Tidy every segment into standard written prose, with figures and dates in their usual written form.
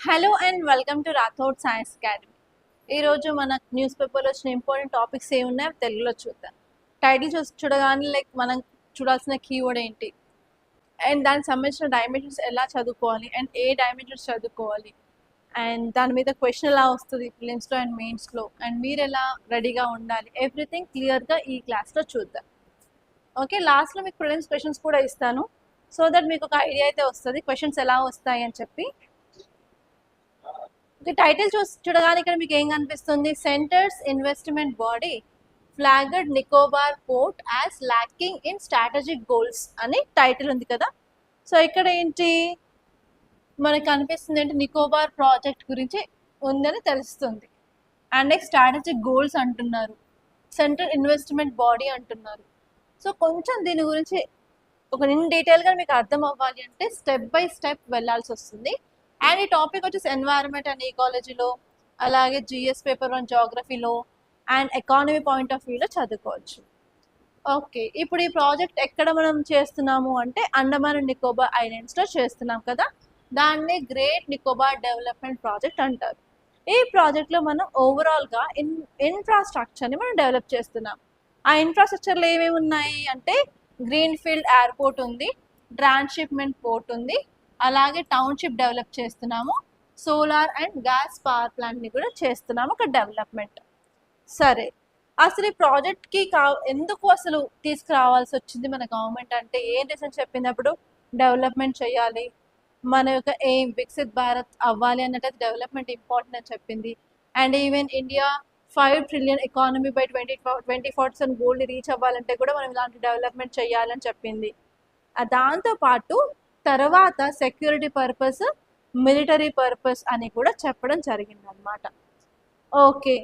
Hello and welcome to Rathod science academy. ఈరోజు మన news పేపర్లో వచ్చిన ఇంపార్టెంట్ టాపిక్స్ ఏమున్నాయో తెలుగులో చూద్దాం. టైటిల్ చూడగానే మనం చూడాల్సిన కీవర్డ్ ఏంటి, అండ్ దానికి సంబంధించిన డైమెన్షన్స్ ఎలా చదువుకోవాలి, అండ్ ఏ డైమెన్షన్స్ చదువుకోవాలి, అండ్ దాని మీద క్వశ్చన్ ఎలా వస్తుంది ప్రిలిమ్స్లో అండ్ మెయిన్స్లో, అండ్ మీరు ఎలా రెడీగా ఉండాలి, ఎవ్రీథింగ్ క్లియర్గా ఈ క్లాస్లో చూద్దాం. ఓకే, లాస్ట్లో మీకు ప్రిలిమ్స్ క్వశ్చన్స్ కూడా ఇస్తాను, సో దట్ మీకు ఒక ఐడియా అయితే వస్తుంది క్వశ్చన్స్ ఎలా వస్తాయి అని చెప్పి. టైటిల్ చూడగానే ఇక్కడ మీకు ఏం కనిపిస్తుంది? Centres investment body flagged Nicobar port as lacking in strategic goals అని టైటిల్ ఉంది కదా. సో ఇక్కడ ఏంటి మనకి కనిపిస్తుంది అంటే నికోబార్ ప్రాజెక్ట్ గురించి ఉందని తెలుస్తుంది. అండ్ నెక్స్ట్ స్ట్రాటజిక్ గోల్స్ అంటున్నారు, సెంట్రల్ ఇన్వెస్ట్మెంట్ బాడీ అంటున్నారు. సో కొంచెం దీని గురించి ఒక ఇన్ డీటెయిల్గా మీకు అర్థం అవ్వాలి అంటే స్టెప్ బై స్టెప్ వెళ్ళాల్సి వస్తుంది. అండ్ ఈ టాపిక్ వచ్చేసి ఎన్వైరన్మెంట్ అండ్ ఈకాలజీలో, అలాగే జిఎస్ పేపర్ 1 జాగ్రఫీలో, అండ్ ఎకానమీ పాయింట్ ఆఫ్ వ్యూలో చదువుకోవచ్చు. ఓకే, ఇప్పుడు ఈ ప్రాజెక్ట్ ఎక్కడ మనం చేస్తున్నాము అంటే అండమాన్ అండ్ నికోబార్ ఐలాండ్స్లో చేస్తున్నాం కదా, దాన్ని గ్రేట్ నికోబార్ డెవలప్మెంట్ ప్రాజెక్ట్ అంటారు. ఈ ప్రాజెక్ట్లో మనం ఓవరాల్గా ఇన్ఫ్రాస్ట్రక్చర్ని మనం డెవలప్ చేస్తున్నాం. ఆ ఇన్ఫ్రాస్ట్రక్చర్లో ఏమేమి ఉన్నాయి అంటే గ్రీన్ ఫీల్డ్ ఎయిర్పోర్ట్ ఉంది, ట్రాన్స్షిప్మెంట్ పోర్ట్ ఉంది, అలాగే టౌన్షిప్ డెవలప్ చేస్తున్నాము, సోలార్ అండ్ గ్యాస్ పవర్ ప్లాంట్ని కూడా చేస్తున్నాము ఒక డెవలప్మెంట్. సరే, అసలు ఈ ప్రాజెక్ట్కి ఎందుకు అసలు తీసుకురావాల్సి వచ్చింది మన గవర్నమెంట్ అంటే ఏం రీజన్ చెప్పినప్పుడు డెవలప్మెంట్ చేయాలి, మన యొక్క ఎయిమ్ వికసిత్ భారత్ అవ్వాలి అన్నట్టు డెవలప్మెంట్ ఇంపార్టెంట్ అని చెప్పింది. And even India 5 trillion economy by 2040 గోల్ని రీచ్ అవ్వాలంటే కూడా మనం ఇలాంటి డెవలప్మెంట్ చేయాలని చెప్పింది. దాంతోపాటు తర్వాత సెక్యూరిటీ పర్పస్, మిలిటరీ పర్పస్ అని కూడా చెప్పడం జరిగింది అనమాట. ఓకే,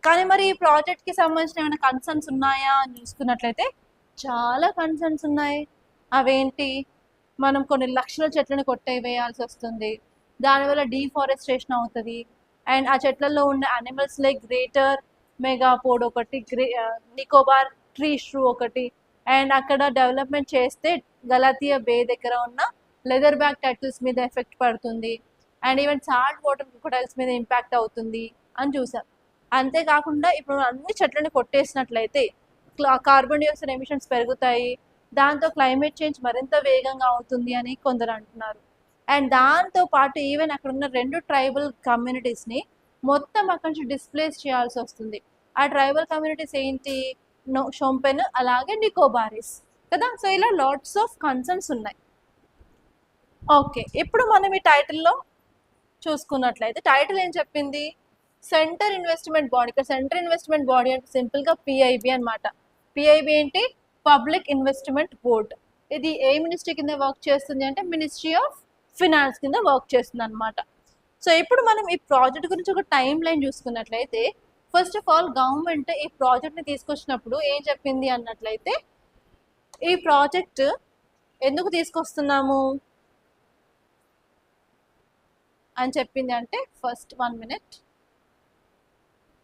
కానీ మరి ఈ ప్రాజెక్ట్కి సంబంధించిన ఏమైనా కన్సర్న్స్ ఉన్నాయా అని చూసుకున్నట్లయితే చాలా కన్సర్న్స్ ఉన్నాయి. అవేంటి, మనం కొన్ని లక్షల చెట్లను కొట్టేవేయాల్సి వస్తుంది, దానివల్ల డీఫారెస్టేషన్ అవుతుంది, అండ్ ఆ చెట్లలో ఉన్న యానిమల్స్ లైక్ గ్రేటర్ మెగాపోడ్ ఒకటి, నికోబార్ ట్రీ షూ ఒకటి, అండ్ అక్కడ డెవలప్మెంట్ చేస్తే గలాతియా బే దగ్గర ఉన్న లెదర్ బ్యాక్ టర్టిల్స్ మీద ఎఫెక్ట్ పడుతుంది, and even salt water crocodiles మీద ఇంపాక్ట్ అవుతుంది అని చూసాం. అంతేకాకుండా ఇప్పుడు అన్ని చెట్లను కొట్టేసినట్లయితే కార్బన్ డైఆక్సైడ్ ఎమిషన్స్ పెరుగుతాయి, దాంతో క్లైమేట్ చేంజ్ మరింత వేగంగా అవుతుంది అని కొందరు అంటున్నారు. అండ్ దాంతో పాటు ఈవెన్ అక్కడ ఉన్న 2 ట్రైబల్ కమ్యూనిటీస్ని మొత్తం అక్కడి నుంచి డిస్ప్లేస్ చేయాల్సి వస్తుంది. ఆ ట్రైబల్ కమ్యూనిటీస్ ఏంటి, షొంపెన్ అలాగే నికోబారీస్ కదా. సో ఇలా లాట్స్ ఆఫ్ కన్సర్న్స్ ఉన్నాయి. ఓకే, ఇప్పుడు మనం ఈ టైటిల్లో చూసుకున్నట్లయితే టైటిల్ ఏం చెప్పింది, సెంటర్ ఇన్వెస్ట్మెంట్ బాడీ. ఇక్కడ సెంటర్ ఇన్వెస్ట్మెంట్ బాడీ అంటే సింపుల్గా పిఐబి అనమాట. పిఐబి ఏంటి, పబ్లిక్ ఇన్వెస్ట్మెంట్ బోర్డ్. ఇది ఏ మినిస్ట్రీ కింద వర్క్ చేస్తుంది అంటే మినిస్ట్రీ ఆఫ్ ఫినాన్స్ కింద వర్క్ చేస్తుంది అనమాట. సో ఇప్పుడు మనం ఈ ప్రాజెక్ట్ గురించి ఒక టైం లైన్ చూసుకున్నట్లయితే ఫస్ట్ ఆఫ్ ఆల్ గవర్నమెంట్ ఈ ప్రాజెక్ట్ని తీసుకొచ్చినప్పుడు ఏం చెప్పింది అన్నట్లయితే, ఈ ప్రాజెక్ట్ ఎందుకు తీసుకొస్తున్నాము అని చెప్పింది అంటే ఫస్ట్ 1 minute.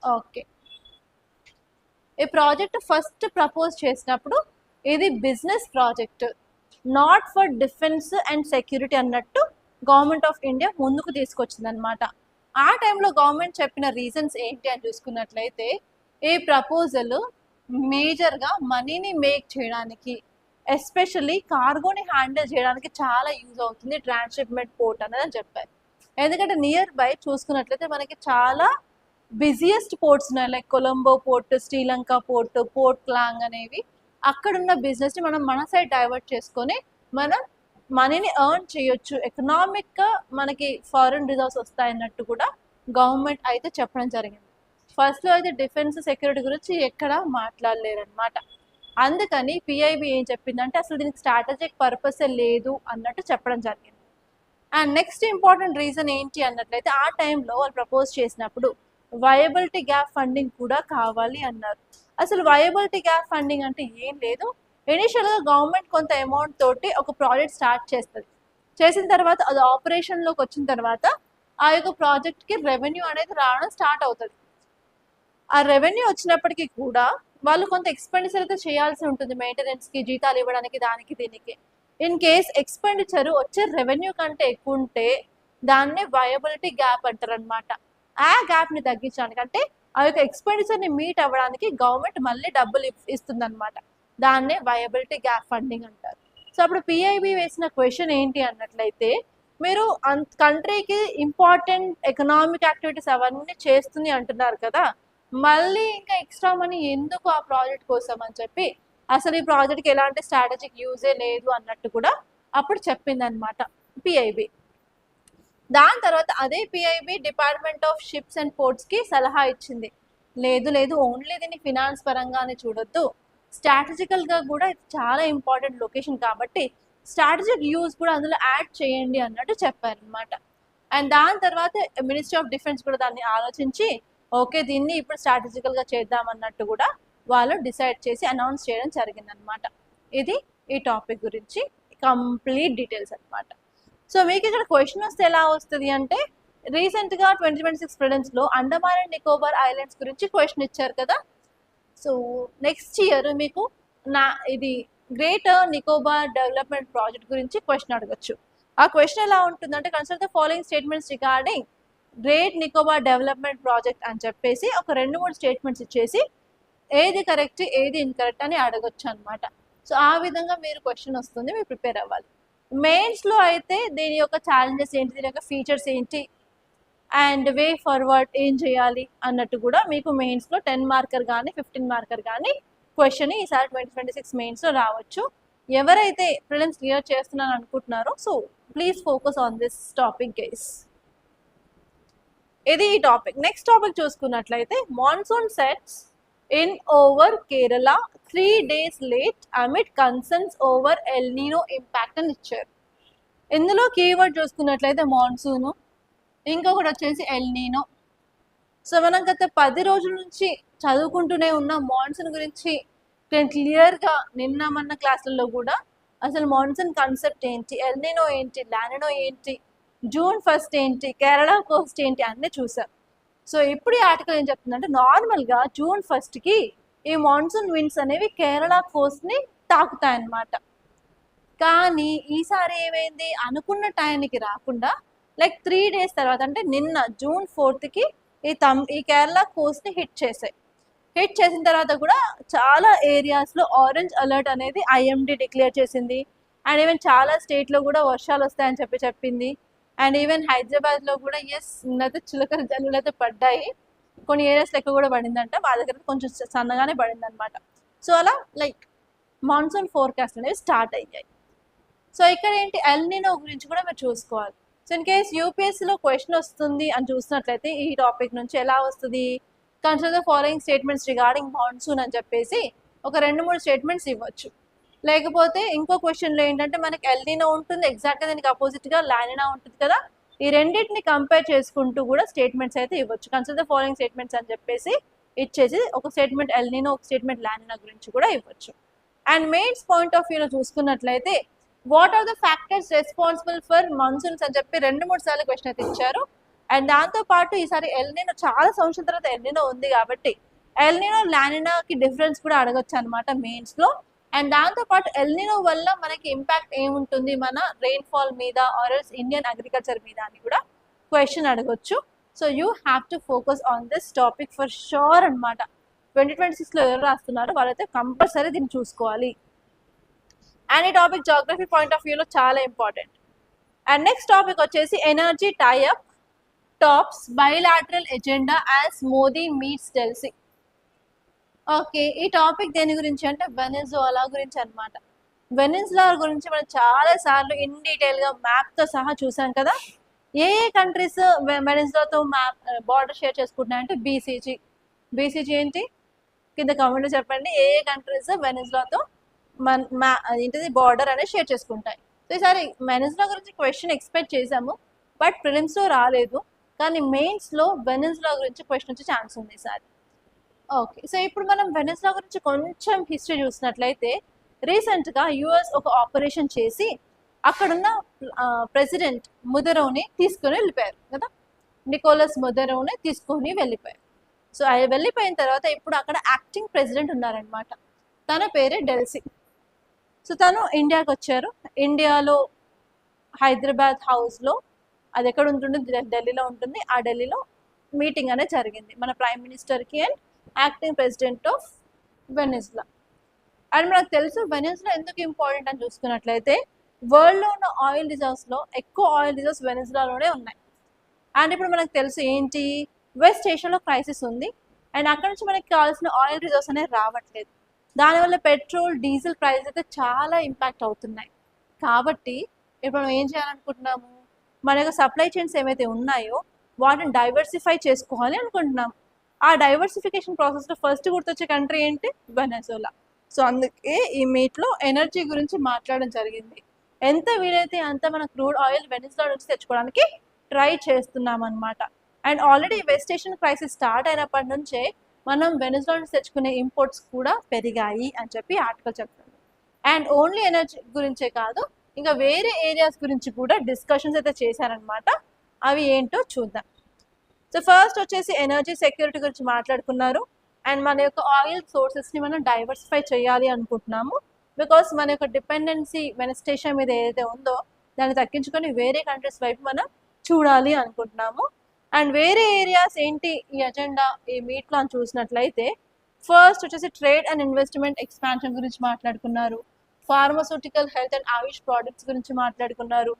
ఓకే, ఈ ప్రాజెక్ట్ ఫస్ట్ ప్రపోజ్ చేసినప్పుడు ఇది business project, not for defence and security అన్నట్టు గవర్నమెంట్ ఆఫ్ ఇండియా ముందుకు తీసుకొచ్చింది అనమాట. ఆ టైంలో గవర్నమెంట్ చెప్పిన రీజన్స్ ఏంటి అని చూసుకున్నట్లయితే, ఈ ప్రపోజల్ మేజర్గా మనీని మేక్ చేయడానికి, ఎస్పెషల్లీ కార్గోని హ్యాండిల్ చేయడానికి చాలా యూజ్ అవుతుంది ట్రాన్స్షిప్మెంట్ పోర్ట్ అనేది అని చెప్పారు. ఎందుకంటే నియర్ బై చూసుకున్నట్లయితే మనకి చాలా బిజియెస్ట్ పోర్ట్స్ ఉన్నాయి, like Colombo port, Sri Lanka port, port clang అనేవి. అక్కడున్న బిజినెస్ని మనం మన సైడ్ డైవర్ట్ చేసుకొని మనం మనీని ఎర్న్ చేయొచ్చు, ఎకనామిక్గా మనకి ఫారిన్ రిజర్వ్స్ వస్తాయన్నట్టు కూడా గవర్నమెంట్ అయితే చెప్పడం జరిగింది. ఫస్ట్లో అయితే డిఫెన్స్ సెక్యూరిటీ గురించి ఎక్కడా మాట్లాడలేరనమాట. అందుకని పిఐబి ఏం చెప్పిందంటే అసలు దీనికి స్ట్రాటజిక్ పర్పసే లేదు అన్నట్టు చెప్పడం జరిగింది. అండ్ నెక్స్ట్ ఇంపార్టెంట్ రీజన్ ఏంటి అన్నట్లయితే ఆ టైంలో వాళ్ళు ప్రపోజ్ చేసినప్పుడు వయబిలిటీ గ్యాప్ ఫండింగ్ కూడా కావాలి అన్నారు. అసలు వయబిలిటీ గ్యాప్ ఫండింగ్ అంటే ఏం లేదు, ఇనిషియల్గా గవర్నమెంట్ కొంత అమౌంట్ తోటి ఒక ప్రాజెక్ట్ స్టార్ట్ చేస్తుంది, చేసిన తర్వాత అది ఆపరేషన్లోకి వచ్చిన తర్వాత ఆ యొక్క ప్రాజెక్ట్కి రెవెన్యూ అనేది రావడం స్టార్ట్ అవుతుంది. ఆ రెవెన్యూ వచ్చినప్పటికీ కూడా వాళ్ళు కొంత ఎక్స్పెండిచర్ అయితే చేయాల్సి ఉంటుంది, మెయింటెనెన్స్కి, జీతాలు ఇవ్వడానికి, దానికి దీనికి. ఇన్ కేస్ ఎక్స్పెండిచర్ వచ్చే రెవెన్యూ కంటే ఎక్కువ ఉంటే దాన్నే వయబిలిటీ గ్యాప్ అంటారు అనమాట. ఆ గ్యాప్ని తగ్గించడానికి, అంటే ఆ యొక్క ఎక్స్పెండిచర్ని మీట్ అవ్వడానికి గవర్నమెంట్ మళ్ళీ డబ్బులు ఇస్తుంది అనమాట. దాన్నే వయబిలిటీ గ్యాప్ ఫండింగ్ అంటారు. సో అప్పుడు పిఐబి వేసిన క్వశ్చన్ ఏంటి అన్నట్లయితే, మీరు కంట్రీకి ఇంపార్టెంట్ ఎకనామిక్ యాక్టివిటీస్ అవన్నీ చేస్తుంది అంటున్నారు కదా, మళ్ళీ ఇంకా ఎక్స్ట్రా మనీ ఎందుకు ఆ ప్రాజెక్ట్ కోసం అని చెప్పి, అసలు ఈ ప్రాజెక్ట్కి ఎలాంటి స్ట్రాటజిక్ యూజే లేదు అన్నట్టు కూడా అప్పుడు చెప్పింది అనమాట పిఐబి. దాని తర్వాత అదే PIB department of ships and పోర్ట్స్కి సలహా ఇచ్చింది, లేదు లేదు ఓన్లీ దీన్ని ఫినాన్స్ పరంగానే చూడొద్దు, స్ట్రాటజికల్గా కూడా ఇది చాలా ఇంపార్టెంట్ లొకేషన్ కాబట్టి స్ట్రాటజిక్ యూజ్ కూడా అందులో యాడ్ చేయండి అన్నట్టు చెప్పారనమాట. అండ్ దాని తర్వాత మినిస్ట్రీ ఆఫ్ డిఫెన్స్ కూడా దాన్ని ఆలోచించి ఓకే దీన్ని ఇప్పుడు స్ట్రాటజికల్గా చేద్దాం అన్నట్టు కూడా వాళ్ళు డిసైడ్ చేసి అనౌన్స్ చేయడం జరిగిందనమాట. ఇది ఈ టాపిక్ గురించి కంప్లీట్ డీటెయిల్స్ అనమాట. సో మీకు ఇక్కడ క్వశ్చన్ వస్తే ఎలా వస్తుంది అంటే, రీసెంట్గా 2026 ప్రిలిమ్స్లో అండమాన్ అండ్ నికోబార్ ఐలాండ్స్ గురించి క్వశ్చన్ ఇచ్చారు కదా. సో నెక్స్ట్ ఇయర్ మీకు ఇది గ్రేటర్ నికోబార్ డెవలప్మెంట్ ప్రాజెక్ట్ గురించి క్వశ్చన్ అడగచ్చు. ఆ క్వశ్చన్ ఎలా ఉంటుందంటే, consider the following statements regarding great Nicobar development project అని చెప్పేసి ఒక 2-3 స్టేట్మెంట్స్ ఇచ్చేసి ఏది కరెక్ట్ ఏది ఇన్కరెక్ట్ అని అడగొచ్చు అనమాట. సో ఆ విధంగా మీరు క్వశ్చన్ వస్తుంది, మీరు ప్రిపేర్ అవ్వాలి. మెయిన్స్లో అయితే దీని యొక్క ఛాలెంజెస్ ఏంటి, దీని యొక్క ఫీచర్స్ ఏంటి అండ్ వే ఫార్వర్డ్ ఏం చేయాలి అన్నట్టు కూడా మీకు మెయిన్స్లో 10 మార్కర్ కానీ 15 మార్కర్ కానీ క్వశ్చన్ ఈసారి 2026 మెయిన్స్లో రావచ్చు. ఎవరైతే ప్రిలిమ్స్ క్లియర్ చేస్తున్నాను అనుకుంటున్నారో so please focus on this topic guys. ఇది ఈ టాపిక్. నెక్స్ట్ టాపిక్ చూసుకున్నట్లయితే, monsoon sets in over Kerala 3 days late amid concerns over L నీనో impact అని ఇచ్చారు. ఇందులో కీవర్డ్ చూసుకున్నట్లయితే మాన్సూను, ఇంకొకటి వచ్చేసి ఎల్ నీనో. సో మనం గత 10 రోజుల నుంచి చదువుకుంటూనే ఉన్న మాన్సూన్ గురించి క్లియర్గా నిన్న మన క్లాసులలో కూడా అసలు మాన్సూన్ కాన్సెప్ట్ ఏంటి, ఎల్ నీనో ఏంటి, లానినో ఏంటి, జూన్ 1st ఏంటి, కేరళ కోస్ట్ ఏంటి అన్నీ చూసాం. సో ఇప్పుడు ఈ ఆర్టికల్ ఏం చెప్తుందంటే, నార్మల్గా జూన్ 1st ఈ మాన్సూన్ విండ్స్ అనేవి కేరళ కోస్ట్ని తాకుతాయన్నమాట. కానీ ఈసారి ఏమైంది, అనుకున్న టైంకి రాకుండా లైక్ 3 days తర్వాత, అంటే నిన్న జూన్ 4th ఈ కేరళ కోస్ట్ని హిట్ చేసాయి. హిట్ చేసిన తర్వాత కూడా చాలా ఏరియాస్లో ఆరెంజ్ అలర్ట్ అనేది ఐఎండీ డిక్లేర్ చేసింది. అండ్ ఈవెన్ చాలా స్టేట్లో కూడా వర్షాలు వస్తాయని చెప్పింది. అండ్ ఈవెన్ హైదరాబాద్లో కూడా నిన్నైతే చిలకల జల్లులు అయితే పడ్డాయి, కొన్ని ఏరియాస్లో ఎక్కువ కూడా పడిందంట, మా దగ్గర కొంచెం సన్నగానే పడింది అనమాట. సో అలా లైక్ మాన్సూన్ ఫోర్కాస్ట్ అనేవి స్టార్ట్ అయ్యాయి. సో ఇక్కడ ఏంటి, ఎల్ నీనో గురించి కూడా మీరు చూసుకోవాలి. సో ఇన్ కేస్ యూపీఎస్సీలో క్వశ్చన్ వస్తుంది అని చూసినట్లయితే ఈ టాపిక్ నుంచి ఎలా వస్తుంది, consider the following statements regarding monsoon అని చెప్పేసి ఒక 2-3 స్టేట్మెంట్స్ ఇవ్వచ్చు. లేకపోతే ఇంకో క్వశ్చన్లో ఏంటంటే మనకి ఎల్ నీనో ఉంటుంది, ఎగ్జాక్ట్గా దీనికి అపోజిట్గా లానినా ఉంటుంది కదా, ఈ రెండింటిని కంపేర్ చేసుకుంటూ కూడా స్టేట్మెంట్స్ అయితే ఇవ్వచ్చు. కన్సిడర్ ద ఫాలోయింగ్ స్టేట్మెంట్స్ అని చెప్పేసి ఇచ్చేసి ఒక స్టేట్మెంట్ ఎల్ నీనో, ఒక స్టేట్మెంట్ లానినా గురించి కూడా ఇవ్వచ్చు. అండ్ మెయిన్స్ పాయింట్ ఆఫ్ వ్యూలో చూసుకున్నట్లయితే, what are the factors responsible for monsoons అని చెప్పి 2-3 సార్లు క్వశ్చన్ అయితే ఇచ్చారు. అండ్ దాంతోపాటు ఈసారి ఎల్ నీనో చాలా సంవత్సరం తర్వాత ఎల్ నీనో ఉంది కాబట్టి ఎల్ నీనో లానినాకి డిఫరెన్స్ కూడా అడగచ్చు అనమాట మెయిన్స్లో. అండ్ దాంతోపాటు ఎల్ నీనో వల్ల మనకి ఇంపాక్ట్ ఏముంటుంది మన రెయిన్ఫాల్ మీద ఆర్ఎల్స్ ఇండియన్ అగ్రికల్చర్ మీద అని కూడా క్వశ్చన్ అడగొచ్చు. So you have to focus on this topic for sure అనమాట. 2026లో ఎవరు రాస్తున్నారు వాళ్ళైతే కంపల్సరీ దీన్ని చూసుకోవాలి. అండ్ ఈ టాపిక్ జాగ్రఫీ పాయింట్ ఆఫ్ వ్యూలో చాలా ఇంపార్టెంట్. అండ్ నెక్స్ట్ టాపిక్ వచ్చేసి energy tie up tops bilateral agenda as Modi meets Delcy. Okay, ఈ టాపిక్ దేని గురించి అంటే వెనిజులా గురించి అనమాట. వెనిజులా గురించి మనం చాలా సార్లు ఇన్ డీటెయిల్గా మ్యాప్తో సహా చూసాం కదా. ఏ కంట్రీస్ వెనిజులాతో మ్యాప్ బార్డర్ షేర్ చేసుకుంటున్నాయంటే బీసీజీ ఏంటి కింద కామెంట్లో చెప్పండి. ఏ కంట్రీస్ వెనిజులాతో ఏంటిది బార్డర్ అనేది షేర్ చేసుకుంటాయి. సో ఈసారి వెనిజులా గురించి క్వశ్చన్ ఎక్స్పెక్ట్ చేసాము, బట్ ప్రిలిమ్స్లో రాలేదు. కానీ మెయిన్స్లో వెనిజులా గురించి క్వశ్చన్ వచ్చే ఛాన్స్ ఉంది ఈసారి. ఓకే, సో ఇప్పుడు మనం వెనిజులా గురించి కొంచెం హిస్టరీ చూసినట్లయితే, రీసెంట్గా యుఎస్ ఒక ఆపరేషన్ చేసి అక్కడున్న ప్రెసిడెంట్ ముదరోని తీసుకొని వెళ్ళిపోయారు కదా, నికోలస్ ముదరోని తీసుకొని వెళ్ళిపోయారు. సో ఆయన వెళ్ళిపోయిన తర్వాత ఇప్పుడు అక్కడ యాక్టింగ్ ప్రెసిడెంట్ ఉన్నారనమాట, తన పేరే డెల్సీ. సో తను ఇండియాకి వచ్చారు. ఇండియాలో హైదరాబాద్ హౌస్లో అది ఎక్కడ ఉంటుంది, ఢిల్లీలో ఉంటుంది. ఆ ఢిల్లీలో మీటింగ్ అనేది జరిగింది మన ప్రైమ్ మినిస్టర్కి and acting president of Venezuela. And మనకు తెలుసు వెనిజులా ఎందుకు ఇంపార్టెంట్ అని చూసుకున్నట్లయితే వరల్డ్లో ఉన్న ఆయిల్ రిజర్వ్స్లో ఎక్కువ ఆయిల్ రిజర్వ్స్ వెనిజులాలోనే ఉన్నాయి. అండ్ ఇప్పుడు మనకు తెలుసు ఏంటి, వెస్ట్ ఏషియాలో క్రైసిస్ ఉంది అండ్ అక్కడ నుంచి మనకి కావాల్సిన ఆయిల్ రిజర్వ్స్ అనేవి రావట్లేదు. దానివల్ల పెట్రోల్ డీజిల్ ప్రైస్ అయితే చాలా ఇంపాక్ట్ అవుతున్నాయి. కాబట్టి ఇప్పుడు మనం ఏం చేయాలనుకుంటున్నాము, మన యొక్క సప్లై చైన్స్ ఏవైతే ఉన్నాయో వాటిని డైవర్సిఫై చేసుకోవాలి అనుకుంటున్నాం. ఆ డైవర్సిఫికేషన్ ప్రాసెస్లో ఫస్ట్ గుర్తొచ్చే కంట్రీ ఏంటి, వెనెజులా. సో అందుకే ఈ మీట్లో ఎనర్జీ గురించి మాట్లాడడం జరిగింది. ఎంత వీలైతే అంత మన క్రూడ్ ఆయిల్ వెనిజులా నుంచి తెచ్చుకోవడానికి ట్రై చేస్తున్నాం అనమాట. And already west Asian crisis start అయినప్పటి నుంచే మనం వెనిజులా నుంచి తెచ్చుకునే ఇంపోర్ట్స్ కూడా పెరిగాయి అని చెప్పి ఆర్టికల్ చెప్తుంది. అండ్ ఓన్లీ ఎనర్జీ గురించే కాదు, ఇంకా వేరే ఏరియాస్ గురించి కూడా డిస్కషన్స్ అయితే చేశారనమాట. అవి ఏంటో చూద్దాం. సో ఫస్ట్ వచ్చేసి ఎనర్జీ సెక్యూరిటీ గురించి మాట్లాడుకున్నారు. అండ్ మన యొక్క ఆయిల్ సోర్సెస్ని మనం డైవర్సిఫై చేయాలి అనుకుంటున్నాము. బికాస్ మన యొక్క డిపెండెన్సీ వెస్ట్ ఏషియా మీద ఏదైతే ఉందో దాన్ని తగ్గించుకొని వేరే కంట్రీస్ వైపు మనం చూడాలి అనుకుంటున్నాము. అండ్ వేరే ఏరియాస్ ఏంటి ఈ అజెండా ఈ మీట్లో అని చూసినట్లయితే ఫస్ట్ వచ్చేసి ట్రేడ్ అండ్ ఇన్వెస్ట్మెంట్ ఎక్స్పాన్షన్ గురించి మాట్లాడుకున్నారు. Pharmaceutical health and Ayush products గురించి మాట్లాడుకున్నారు.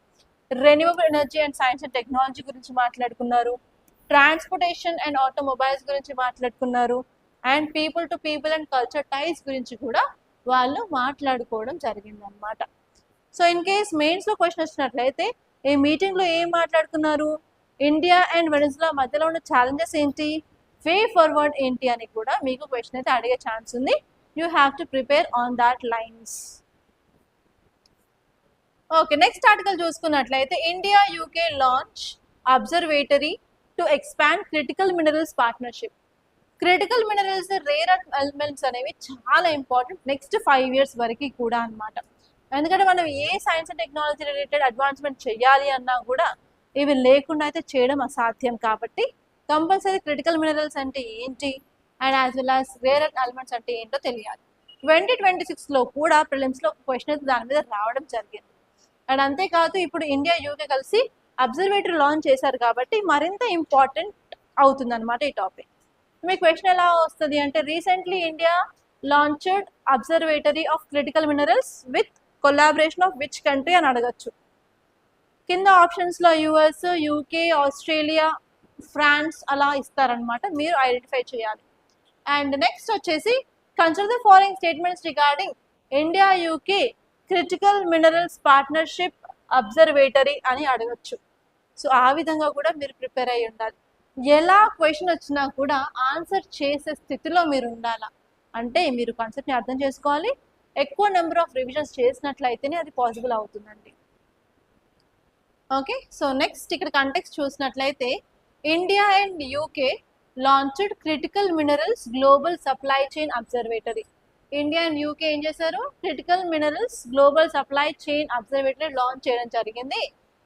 Renewable energy and science and technology గురించి మాట్లాడుకున్నారు. ట్రాన్స్పోర్టేషన్ అండ్ ఆటోమొబైల్స్ గురించి మాట్లాడుకున్నారు. And people to people and culture ties గురించి కూడా వాళ్ళు మాట్లాడుకోవడం జరిగిందనమాట. సో ఇన్ కేస్ మెయిన్స్లో క్వశ్చన్ వచ్చినట్లయితే ఈ మీటింగ్లో ఏం మాట్లాడుకున్నారు, ఇండియా అండ్ వెనిజులా మధ్యలో ఉన్న ఛాలెంజెస్ ఏంటి, వే ఫార్వర్డ్ ఏంటి అని కూడా మీకు క్వశ్చన్ అయితే అడిగే ఛాన్స్ ఉంది. You have to prepare on that lines. Okay, next article చూసుకున్నట్లయితే India UK launch observatory to expand critical minerals partnership. Critical minerals rare earth elements అనేవి చాలా ఇంపార్టెంట్ నెక్స్ట్ 5 years వరకు కూడా అనమాట. ఎందుకంటే మనం ఏ science and technology related advancement చేయాలి అన్నా కూడా ఇవి లేకుండా అయితే చేయడం అసాధ్యం. కాబట్టి కంపల్సరీ క్రిటికల్ మినరల్స్ అంటే ఏంటి and as well as rare earth elements అంటే ఏంటో తెలియాలి. 2026లో కూడా ప్రిలిమ్స్లో ఒక క్వశ్చన్ అయితే దాని మీద రావడం జరిగింది. అండ్ అంతేకాదు ఇప్పుడు ఇండియా యూకే కలిసి అబ్జర్వేటరీ లాంచ్ చేశారు కాబట్టి మరింత ఇంపార్టెంట్ అవుతుంది అనమాట ఈ టాపిక్. మీ క్వశ్చన్ ఎలా వస్తుంది అంటే recently India launched observatory of critical minerals with collaboration of which country అని అడగచ్చు. కింద ఆప్షన్స్లో యుఎస్, యూకే, ఆస్ట్రేలియా, ఫ్రాన్స్ అలా ఇస్తారనమాట, మీరు ఐడెంటిఫై చేయాలి. అండ్ నెక్స్ట్ వచ్చేసి consider the following statements regarding India UK critical minerals partnership observatory అని అడగచ్చు. సో ఆ విధంగా కూడా మీరు ప్రిపేర్ అయ్యి ఉండాలి. ఎలా క్వశ్చన్ వచ్చినా కూడా ఆన్సర్ చేసే స్థితిలో మీరు ఉండాలా. అంటే మీరు కాన్సెప్ట్ని అర్థం చేసుకోవాలి, ఎక్కువ నెంబర్ ఆఫ్ రివిజన్స్ చేసినట్లయితేనే అది పాసిబుల్ అవుతుందండి. ఓకే, సో నెక్స్ట్ ఇక్కడ కంటెక్స్ట్ చూసినట్లయితే India and UK launched critical minerals global supply chain observatory. India and UK ఏం చేశారు, critical minerals global supply chain observatory launch చేయడం జరిగింది.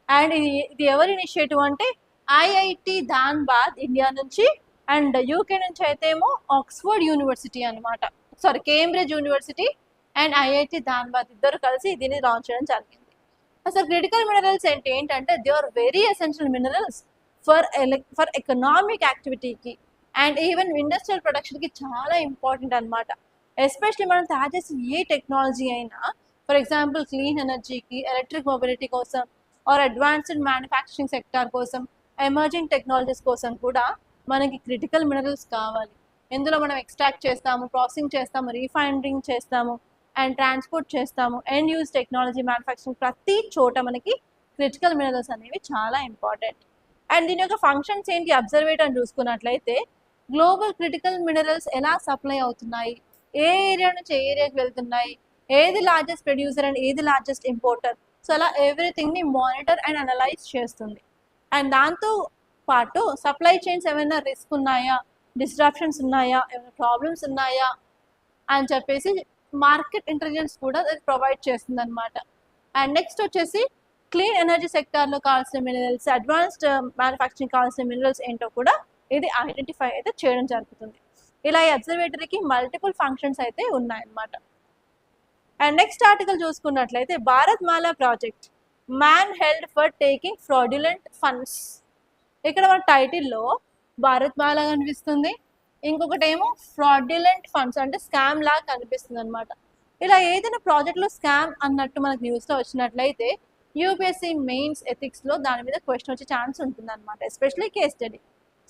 అండ్ ఇది ఎవరి ఇనిషియేటివ్ అంటే ఐఐటి ధాన్బాద్ ఇండియా నుంచి అండ్ యూకే నుంచి అయితే ఏమో ఆక్స్ఫర్డ్ యూనివర్సిటీ అనమాట, sorry Cambridge university and IIT Dhanbad ఇద్దరు కలిసి దీన్ని లాంచ్ చేయడం జరిగింది. అసలు క్రిటికల్ మినరల్స్ ఏంటంటే they are very essential minerals for economic యాక్టివిటీకి అండ్ ఈవెన్ ఇండస్ట్రియల్ ప్రొడక్షన్కి చాలా ఇంపార్టెంట్ అనమాట. ఎస్పెషలీ మనం తయారు చేసే ఏ టెక్నాలజీ అయినా, ఫర్ ఎగ్జాంపుల్ క్లీన్ ఎనర్జీకి, ఎలక్ట్రిక్ మొబిలిటీ కోసం ఆర్ అడ్వాన్స్డ్ మ్యానుఫ్యాక్చరింగ్ సెక్టార్ కోసం, ఎమర్జింగ్ టెక్నాలజీస్ కోసం కూడా మనకి క్రిటికల్ మినరల్స్ కావాలి. ఇందులో మనం ఎక్స్ట్రాక్ట్ చేస్తాము, ప్రాసెసింగ్ చేస్తాము, రీఫైనరింగ్ చేస్తాము అండ్ ట్రాన్స్పోర్ట్ చేస్తాము. ఎండ్ యూజ్ టెక్నాలజీ మ్యానుఫ్యాక్చరింగ్ ప్రతి చోట మనకి క్రిటికల్ మినరల్స్ అనేవి చాలా ఇంపార్టెంట్. అండ్ దీని యొక్క ఫంక్షన్స్ ఏంటి అబ్జర్వేటర్ అని చూసుకున్నట్లయితే గ్లోబల్ క్రిటికల్ మినరల్స్ ఎలా సప్లై అవుతున్నాయి, ఏ ఏరియా నుంచి ఏ ఏరియాకి వెళ్తున్నాయి, ఏది లార్జెస్ట్ ప్రొడ్యూసర్ అండ్ ఏది లార్జెస్ట్ ఇంపోర్టర్, సో అలా ఎవ్రీథింగ్ని మానిటర్ అండ్ అనలైజ్ చేస్తుంది. అండ్ దాంతో పాటు సప్లై చైన్స్ ఏమైనా రిస్క్ ఉన్నాయా, డిస్ట్రాక్షన్స్ ఉన్నాయా, ఏమైనా ప్రాబ్లమ్స్ ఉన్నాయా అని చెప్పేసి మార్కెట్ ఇంటెలిజెన్స్ కూడా ప్రొవైడ్ చేస్తుంది అనమాట. అండ్ నెక్స్ట్ వచ్చేసి క్లీన్ ఎనర్జీ సెక్టార్లో కావాల్సిన మినరల్స్, అడ్వాన్స్డ్ మ్యానుఫ్యాక్చరింగ్ కావాల్సిన మినరల్స్ ఏంటో కూడా ఇది ఐడెంటిఫై అయితే చేయడం జరుగుతుంది. ఇలా ఈ అబ్జర్వేటరీకి మల్టిపుల్ ఫంక్షన్స్ అయితే ఉన్నాయన్నమాట. అండ్ నెక్స్ట్ ఆర్టికల్ చూసుకున్నట్లయితే భారత్ మాలా project man held for taking fraudulent funds. ఇక్కడ మన టైటిల్లో భారత్ మాల కనిపిస్తుంది, ఇంకొకటి ఏమో ఫ్రాడ్యులెంట్ ఫండ్స్ అంటే స్కామ్ లాగా కనిపిస్తుంది అనమాట. ఇలా ఏదైనా ప్రాజెక్ట్లో స్కామ్ అన్నట్టు మనకు న్యూస్లో వచ్చినట్లయితే యూపీఎస్సీ మెయిన్స్ ఎథిక్స్లో దాని మీద క్వశ్చన్ వచ్చే ఛాన్స్ ఉంటుంది అనమాట, ఎస్పెషలీ కేస్ స్టడీ.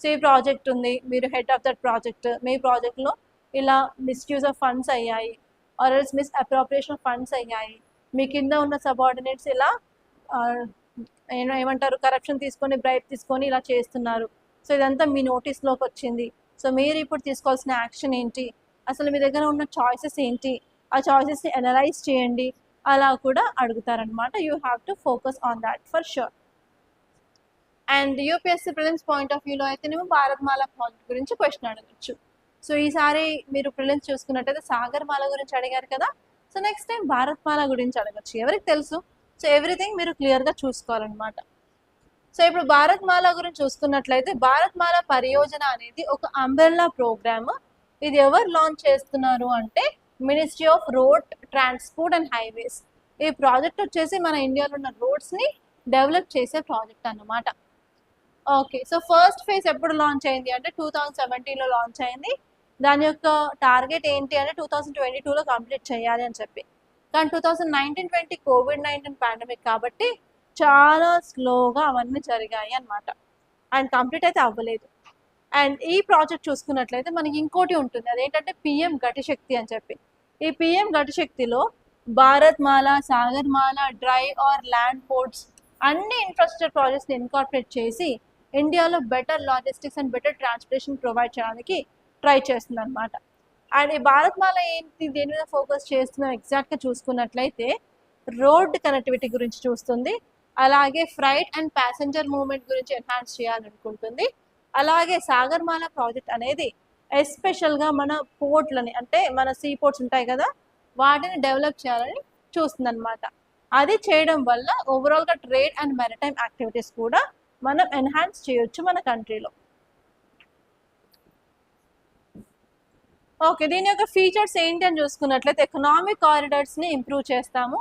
సో ఈ ప్రాజెక్ట్ ఉంది, మీరు హెడ్ ఆఫ్ దట్ ప్రాజెక్ట్, మీ ప్రాజెక్ట్లో ఇలా మిస్యూజ్ ఆఫ్ ఫండ్స్ అయ్యాయి or else miss appropriation of funds అయ్యాయి, మీ కింద ఉన్న సబార్డినేట్స్ ఇలా ఏమంటారు కరప్షన్ తీసుకొని బ్రైబ్ తీసుకొని ఇలా చేస్తున్నారు, సో ఇదంతా మీ నోటీస్లోకి వచ్చింది, సో మీరు ఇప్పుడు తీసుకోవాల్సిన యాక్షన్ ఏంటి, అసలు మీ దగ్గర ఉన్న చాయిసెస్ ఏంటి, ఆ చాయిసెస్ని అనలైజ్ చేయండి, అలా కూడా అడుగుతారనమాట. You have to focus on that for sure. And UPSC prelims point of వ్యూలో అయితేనేమో భారత్మాల ప్రాజెక్ట్ గురించి క్వశ్చన్ అడగచ్చు. సో ఈసారి మీరు ప్రిలిమ్స్ చూసుకున్నట్టయితే సాగర్మాల గురించి అడిగారు కదా, సో నెక్స్ట్ టైం భారత్మాల గురించి అడగచ్చు, ఎవరికి తెలుసు. సో ఎవ్రీథింగ్ మీరు క్లియర్గా చూసుకోవాలన్నమాట. సో ఇప్పుడు భారత్మాల గురించి చూసుకున్నట్లయితే భారత్మాల పరియోజన అనేది ఒక అంబ్రెల్లా ప్రోగ్రామ్. ఇది ఎవరు లాంచ్ చేస్తున్నారు అంటే ministry of road transport and highways. ఈ ప్రాజెక్ట్ వచ్చేసి మన ఇండియాలో ఉన్న రోడ్స్ని డెవలప్ చేసే ప్రాజెక్ట్ అన్నమాట. ఓకే, సో ఫస్ట్ ఫేజ్ ఎప్పుడు లాంచ్ అయింది అంటే 2017లో లాంచ్ అయింది. దాని యొక్క టార్గెట్ ఏంటి అంటే 2022లో కంప్లీట్ చేయాలి అని చెప్పి, కానీ 2019-20 కోవిడ్-19 పాండమిక్ కాబట్టి చాలా స్లోగా అవన్నీ జరిగాయి అనమాట, అండ్ కంప్లీట్ అయితే అవ్వలేదు. అండ్ ఈ ప్రాజెక్ట్ చూసుకున్నట్లయితే మనకి ఇంకోటి ఉంటుంది, అదేంటంటే పిఎం గతిశక్తి అని చెప్పి. ఈ పిఎం గతిశక్తిలో Bharatmala, Sagarmala, dry or land ports అన్ని ఇన్ఫ్రాస్ట్రక్చర్ ప్రాజెక్ట్స్ని ఇన్కార్పొరేట్ చేసి ఇండియాలో better logistics and better transportation provide చేయడానికి ట్రై చేస్తుంది అనమాట. అండ్ ఈ భారత్మాల ఏంటి, దేని మీద ఫోకస్ చేస్తున్నాం ఎగ్జాక్ట్గా చూసుకున్నట్లయితే రోడ్ కనెక్టివిటీ గురించి చూస్తుంది, అలాగే ఫ్రైట్ అండ్ ప్యాసింజర్ మూవ్మెంట్ గురించి ఎన్హాన్స్ చేయాలనుకుంటుంది. అలాగే సాగర్మాల ప్రాజెక్ట్ అనేది ఎస్పెషల్గా మన పోర్ట్లని అంటే మన సీ పోర్ట్స్ ఉంటాయి కదా వాటిని డెవలప్ చేయాలని చూస్తుంది అనమాట. అది చేయడం వల్ల ఓవరాల్గా ట్రేడ్ అండ్ మ్యారిటైమ్ యాక్టివిటీస్ కూడా మనం ఎన్హాన్స్ చేయొచ్చు మన కంట్రీలో. ఓకే, దీని యొక్క ఫీచర్స్ ఏంటి అని చూసుకున్నట్లయితే ఎకనామిక్ కారిడార్స్ని ఇంప్రూవ్ చేస్తాము,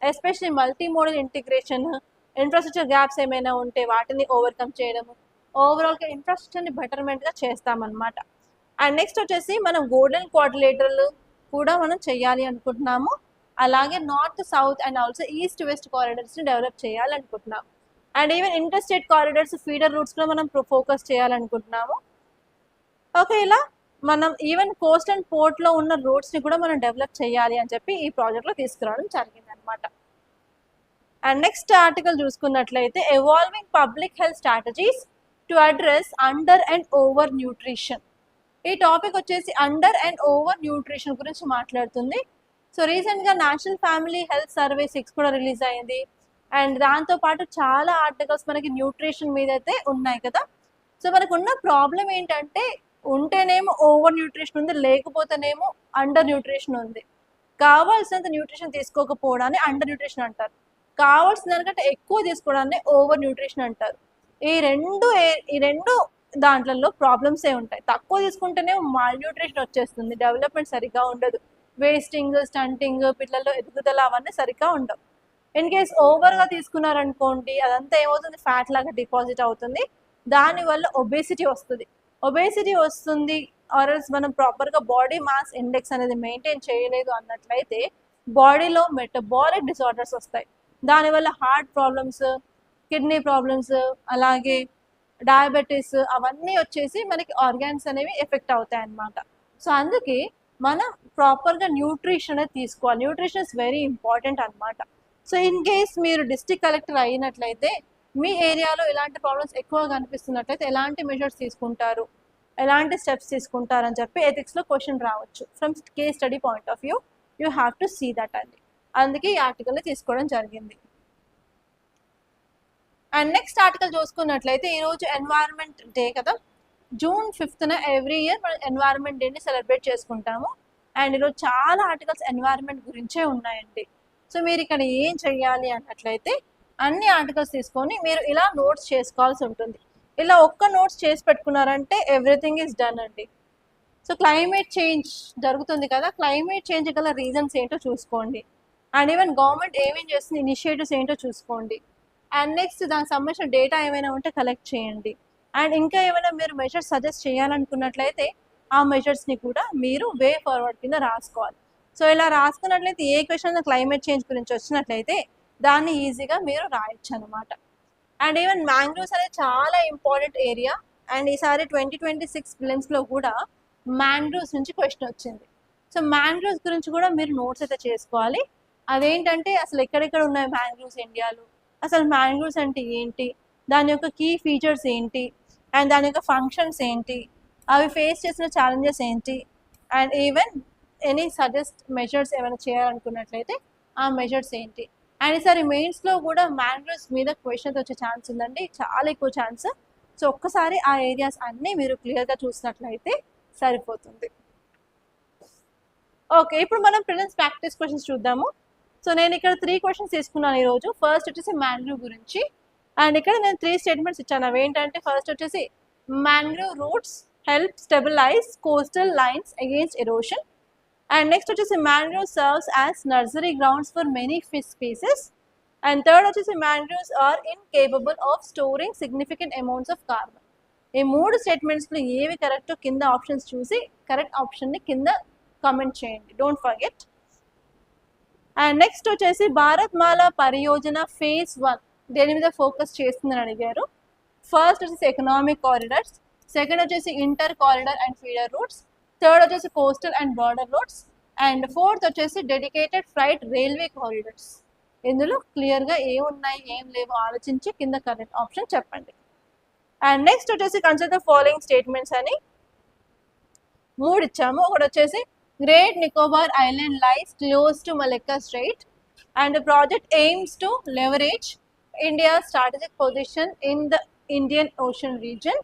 especially multi modal integration, infrastructure gaps ఏమైనా ఉంటే వాటిని ఓవర్కమ్ చేయడము, ఓవరాల్గా ఇన్ఫ్రాస్ట్రక్చర్ని బెటర్మెంట్గా చేస్తామన్నమాట. అండ్ నెక్స్ట్ వచ్చేసి మనం గోల్డెన్ క్వాడ్రిలేటరల్ కూడా మనం చేయాలి అనుకుంటున్నాము, అలాగే north south and also east west కారిడార్స్ని డెవలప్ చేయాలనుకుంటున్నాము. And even inter state corridors, feeder routes కూడా మనం ఫోకస్ చేయాలనుకుంటున్నాము. ఓకే, ఇలా మనం ఈవెన్ కోస్ట్ అండ్ పోర్ట్లో ఉన్న రోడ్స్ని కూడా మనం డెవలప్ చేయాలి అని చెప్పి ఈ ప్రాజెక్ట్లో తీసుకురావడం జరిగింది అనమాట. అండ్ నెక్స్ట్ ఆర్టికల్ చూసుకున్నట్లయితే evolving public health strategies to address under and over nutrition. ఈ టాపిక్ వచ్చేసి అండర్ అండ్ ఓవర్ న్యూట్రిషన్ గురించి మాట్లాడుతుంది. సో రీసెంట్గా నేషనల్ ఫ్యామిలీ హెల్త్ సర్వే 6 కూడా రిలీజ్ అయింది, అండ్ దాంతోపాటు చాలా ఆర్టికల్స్ మనకి న్యూట్రిషన్ మీద అయితే ఉన్నాయి కదా. సో మనకు ఉన్న ప్రాబ్లం ఏంటంటే ఉంటేనేమో ఓవర్ న్యూట్రిషన్ ఉంది, లేకపోతేనేమో అండర్ న్యూట్రిషన్ ఉంది. కావాల్సినంత న్యూట్రిషన్ తీసుకోకపోవడాన్ని అండర్ న్యూట్రిషన్ అంటారు, కావాల్సిన దానికంటే ఎక్కువ తీసుకోవడాన్ని ఓవర్ న్యూట్రిషన్ అంటారు. ఈ రెండు దాంట్లలో ప్రాబ్లమ్సే ఉంటాయి. తక్కువ తీసుకుంటేనే మాల్ న్యూట్రిషన్ వచ్చేస్తుంది, డెవలప్మెంట్ సరిగ్గా ఉండదు, వేస్టింగ్, స్టంటింగ్, పిల్లల్లో ఎదుగుదల అవన్నీ సరిగ్గా ఉండవు. ఇన్ కేస్ ఓవర్గా తీసుకున్నారనుకోండి అదంతా ఏమవుతుంది, ఫ్యాట్ లాగా డిపాజిట్ అవుతుంది, దానివల్ల ఒబేసిటీ వస్తుంది ఆర్ఎల్స్ మనం ప్రాపర్గా బాడీ మాస్ ఇండెక్స్ అనేది మెయింటైన్ చేయలేదు అన్నట్లయితే బాడీలో మెటబాలిక్ డిసార్డర్స్ వస్తాయి, దానివల్ల హార్ట్ ప్రాబ్లమ్స్, కిడ్నీ ప్రాబ్లమ్స్, అలాగే డయాబెటీస్ అవన్నీ వచ్చేసి మనకి ఆర్గాన్స్ అనేవి ఎఫెక్ట్ అవుతాయి అన్నమాట. సో అందుకే మనం ప్రాపర్గా న్యూట్రిషన్ అనేది తీసుకోవాలి, న్యూట్రిషన్ ఇస్ వెరీ ఇంపార్టెంట్ అనమాట. సో ఇన్ కేస్ మీరు డిస్ట్రిక్ట్ కలెక్టర్ అయినట్లయితే మీ ఏరియాలో ఇలాంటి ప్రాబ్లమ్స్ ఎక్కువగా కనిపిస్తున్నట్లయితే ఎలాంటి మెజర్స్ తీసుకుంటారు, ఎలాంటి స్టెప్స్ తీసుకుంటారు అని చెప్పి ఎథిక్స్లో క్వశ్చన్ రావచ్చు. From case study point of view you have to see that అండి, అందుకే ఈ ఆర్టికల్ని తీసుకోవడం జరిగింది. అండ్ నెక్స్ట్ ఆర్టికల్ చూసుకున్నట్లయితే ఈరోజు ఎన్వైరన్మెంట్ డే కదా, June 5th ఎవ్రీ ఇయర్ మనం ఎన్వైరన్మెంట్ డేని సెలబ్రేట్ చేసుకుంటాము. అండ్ ఈరోజు చాలా ఆర్టికల్స్ ఎన్వైరన్మెంట్ గురించే ఉన్నాయండి. సో మీరు ఇక్కడ ఏం చెయ్యాలి అన్నట్లయితే అన్ని ఆర్టికల్స్ తీసుకొని మీరు ఇలా నోట్స్ చేసుకోవాల్సి ఉంటుంది. ఇలా ఒక్క నోట్స్ చేసి పెట్టుకున్నారంటే ఎవ్రీథింగ్ ఈజ్ డన్ అండి. సో క్లైమేట్ చేంజ్ జరుగుతుంది కదా, క్లైమేట్ చేంజ్ గల రీజన్స్ ఏంటో చూసుకోండి. అండ్ ఈవెన్ గవర్నమెంట్ ఏమేం చేస్తుంది, ఇనిషియేటివ్స్ ఏంటో చూసుకోండి. అండ్ నెక్స్ట్ దానికి సంబంధించిన డేటా ఏమైనా ఉంటే కలెక్ట్ చేయండి. అండ్ ఇంకా ఏమైనా మీరు మెజర్స్ సజెస్ట్ చేయాలనుకున్నట్లయితే ఆ మెజర్స్ని కూడా మీరు వే ఫార్వర్డ్ కింద రాసుకోవాలి. సో ఇలా రాసుకున్నట్లయితే ఏ క్వశ్చన్ క్లైమేట్ చేంజ్ గురించి వచ్చినట్లయితే దాన్ని ఈజీగా మీరు రాయొచ్చు అనమాట. అండ్ ఈవెన్ మ్యాంగ్రోవ్స్ అనేది చాలా ఇంపార్టెంట్ ఏరియా. అండ్ ఈసారి 2026 ప్రిలిమ్స్లో కూడా మ్యాంగ్రోవ్స్ నుంచి క్వశ్చన్ వచ్చింది. సో మ్యాంగ్రోవ్స్ గురించి కూడా మీరు నోట్స్ అయితే చేసుకోవాలి. అదేంటంటే అసలు ఎక్కడెక్కడ ఉన్నాయి మ్యాంగ్రోవ్స్ ఇండియాలో, అసలు మ్యాంగ్రోవ్స్ అంటే ఏంటి, దాని యొక్క కీ ఫీచర్స్ ఏంటి, అండ్ దాని యొక్క ఫంక్షన్స్ ఏంటి, అవి ఫేస్ చేసిన ఛాలెంజెస్ ఏంటి, and even any suggest measures ఏమైనా చేయాలనుకున్నట్లయితే ఆ మెజర్స్ ఏంటి. అండ్ ఈసారి మెయిన్స్లో కూడా మ్యాంగ్రోవ్స్ మీద క్వశ్చన్స్ వచ్చే ఛాన్స్ ఉందండి, చాలా ఎక్కువ ఛాన్స్. సో ఒక్కసారి ఆ ఏరియాస్ అన్నీ మీరు క్లియర్గా చూసినట్లయితే సరిపోతుంది. ఓకే, ఇప్పుడు మనం ప్రిలిమ్స్ ప్రాక్టీస్ క్వశ్చన్స్ చూద్దాము. సో నేను ఇక్కడ 3 క్వశ్చన్స్ తీసుకున్నాను ఈరోజు. ఫస్ట్ వచ్చేసి మ్యాంగ్రోవ్ గురించి. అండ్ ఇక్కడ నేను 3 స్టేట్మెంట్స్ ఇచ్చాను. అవి ఏంటంటే ఫస్ట్ వచ్చేసి mangrove roots help stabilise coastal lines against erosion. And next వచ్చేసి mangrove serves as nursery grounds for many fish species. And third వచ్చేసి mangroves are incapable of storing significant amounts of carbon. ఈ 3 స్టేట్మెంట్స్లో ఏవి correct కింద options చూసి correct ఆప్షన్ని కింద comment చేయండి, don't forget. And next వచ్చేసి భారత్ మాల పరియోజన ఫేజ్ 1 దేని మీద ఫోకస్ చేస్తుందని అడిగారు. ఫస్ట్ వచ్చేసి ఎకనామిక్ కారిడార్స్, సెకండ్ వచ్చేసి inter corridor and feeder routes, third వచ్చేసి coastal and border roads, and fourth వచ్చేసి డెడికేటెడ్ ఫ్రైట్ రైల్వే కారిడార్స్. ఇందులో క్లియర్గా ఏం ఉన్నాయి ఏం లేవు ఆలోచించి కింద కరెక్ట్ ఆప్షన్ చెప్పండి. అండ్ నెక్స్ట్ వచ్చేసి కన్సిడర్ ద ఫాలోయింగ్ స్టేట్మెంట్స్ అని 3 ఇచ్చాము. ఒకటి వచ్చేసి great Nicobar island lies close to Malacca strait and the project aims to leverage India strategic position in the Indian ocean reason.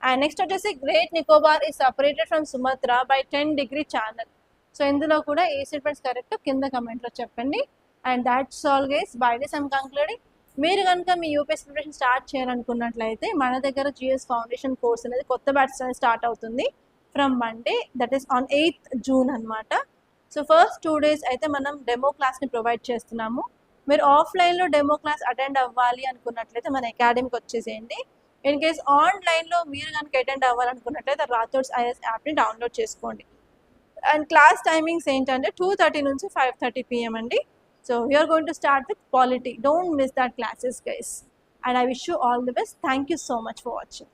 And next వచ్చేసి great Nicobar is separated from Sumatra by 10-degree channel. So ఇందులో కూడా ఏ statements correct కింద కమెంట్లో చెప్పండి. And that's all guys, by this I'm concluding. మీరు కనుక మీ UPSC preparation start చేయాలనుకున్నట్లయితే మన దగ్గర GS foundation course అనేది కొత్త బ్యాచ్ అనేది స్టార్ట్ అవుతుంది from Monday, that is on 8th June అనమాట. సో ఫస్ట్ 2 days అయితే మనం డెమో క్లాస్ని ప్రొవైడ్ చేస్తున్నాము. మీరు ఆఫ్లైన్లో డెమో క్లాస్ అటెండ్ అవ్వాలి అనుకున్నట్లయితే మన అకాడమీకి వచ్చేసేయండి. ఇన్ కేస్ ఆన్లైన్లో మీరు కనుక అటెండ్ అవ్వాలనుకున్నట్లయితే రాథోడ్స్ ఐఎస్ యాప్ని డౌన్లోడ్ చేసుకోండి. అండ్ క్లాస్ టైమింగ్స్ ఏంటంటే 2:30 నుంచి 5:30 PM అండి. So we are going to start with polity. Don't miss that classes, guys. And I wish you all the best. Thank you so much for watching.